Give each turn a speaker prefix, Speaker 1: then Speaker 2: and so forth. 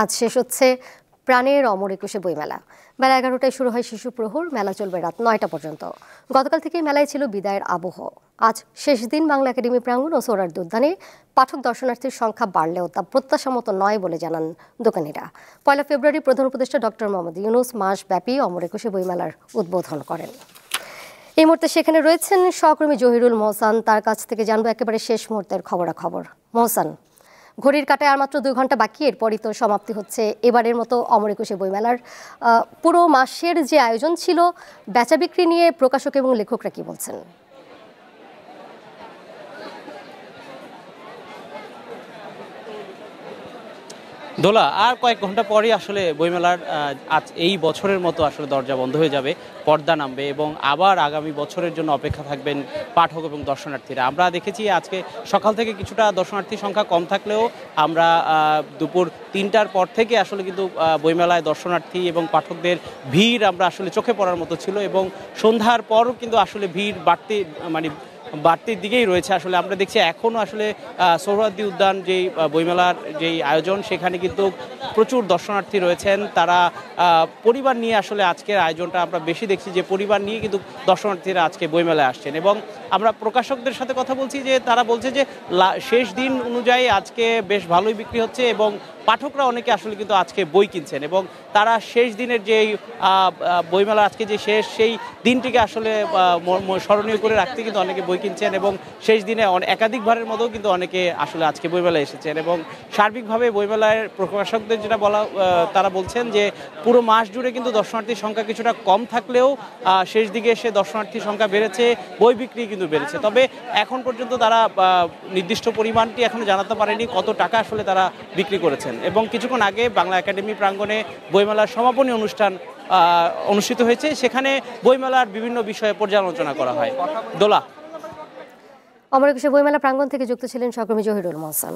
Speaker 1: আজ শেষ হচ্ছে প্রাণের অমর একুশে বইমেলা। বেলা 11টায় শুরু হয় শিশু প্রহর, মেলা চলবে রাত 9টা পর্যন্ত। গতকাল থেকেই মেলায় ছিল বিদায়ের আবহ। আজ শেষ দিন বাংলা একাডেমি প্রাঙ্গণ ও সোহরাওয়ার্দী উদ্যানে পাঠক দর্শনার্থীর সংখ্যা বাড়লেও তা প্রত্যাশা মতো নয় বলে জানান দোকানিরা। 1 ফেব্রুয়ারি প্রধান উপদেষ্টা ডক্টর মোহাম্মদ ইউনূস মাসব্যাপী অমর একুশে বইমেলার উদ্বোধন করেন। এই মুহূর্তে সেখানে রয়েছেন সহকর্মী জহিরুল মোহসান। তার কাছ থেকে জানবো একেবারে শেষ মুহূর্তের খবরাখবর। মোহসান, ঘড়ির কাঁটায় আর মাত্র 2 ঘন্টা বাকি, এরপরই তো সমাপ্তি হচ্ছে এবারের মতো অমর একুশে বইমেলার। পুরো মাসের যে আয়োজন ছিল, বেচা বিক্রি নিয়ে প্রকাশক এবং লেখকরা কি বলছেন?
Speaker 2: দোলা, আর কয়েক ঘন্টা পরেই আসলে বইমেলার আজ এই বছরের মতো আসলে দরজা বন্ধ হয়ে যাবে, পর্দা নামবে এবং আবার আগামী বছরের জন্য অপেক্ষা থাকবেন পাঠক এবং দর্শনার্থীরা। আমরা দেখেছি আজকে সকাল থেকে কিছুটা দর্শনার্থীর সংখ্যা কম থাকলেও আমরা দুপুর 3টার পর থেকে আসলে কিন্তু বইমেলায় দর্শনার্থী এবং পাঠকদের ভিড় আমরা আসলে চোখে পড়ার মতো ছিল এবং সন্ধ্যার পরও কিন্তু আসলে ভিড় বাড়তির দিকেই রয়েছে। আসলে আমরা দেখছি এখনও আসলে সোহরাওয়ার্দী উদ্যান যেই বইমেলার যেই আয়োজন, সেখানে কিন্তু প্রচুর দর্শনার্থী রয়েছেন। তারা পরিবার নিয়ে আসলে আজকের আয়োজনটা আমরা বেশি দেখছি যে পরিবার নিয়ে কিন্তু দর্শনার্থীরা আজকে বইমেলায় আসছেন এবং আমরা প্রকাশকদের সাথে কথা বলছি যে তারা বলছে যে শেষ দিন অনুযায়ী আজকে বেশ ভালোই বিক্রি হচ্ছে এবং পাঠকরা অনেকে আসলে কিন্তু আজকে বই কিনছেন এবং তারা শেষ দিনের যেই বইমেলা আজকে যে শেষ, সেই দিনটিকে আসলে স্মরণীয় করে রাখতে কিন্তু অনেকে বই কিনছেন এবং শেষ দিনে একাধিকবারের মতো কিন্তু অনেকে আসলে আজকে বইমেলায় এসেছেন এবং সার্বিকভাবে বইমেলায় প্রকাশকদের যেটা তারা বলছেন যে পুরো মাস জুড়ে কিন্তু দর্শনার্থীর সংখ্যা কিছুটা কম থাকলেও শেষ দিকে এসে দর্শনার্থীর সংখ্যা বেড়েছে, বই বিক্রি কিন্তু বেড়েছে। তবে এখন পর্যন্ত তারা নির্দিষ্ট পরিমাণটি এখনো জানাতে পারেনি কত টাকা আসলে তারা বিক্রি করেছেন। এবং কিছুক্ষণ আগে বাংলা একাডেমি প্রাঙ্গণে বইমেলার সমাপনী অনুষ্ঠান অনুষ্ঠিত হয়েছে, সেখানে বইমেলার বিভিন্ন বিষয়ে পর্যালোচনা করা হয়। দোলা,
Speaker 1: অমর একুশে বইমেলা প্রাঙ্গণ থেকে যুক্ত ছিলেন সহকর্মী জহিরুল মোহসান।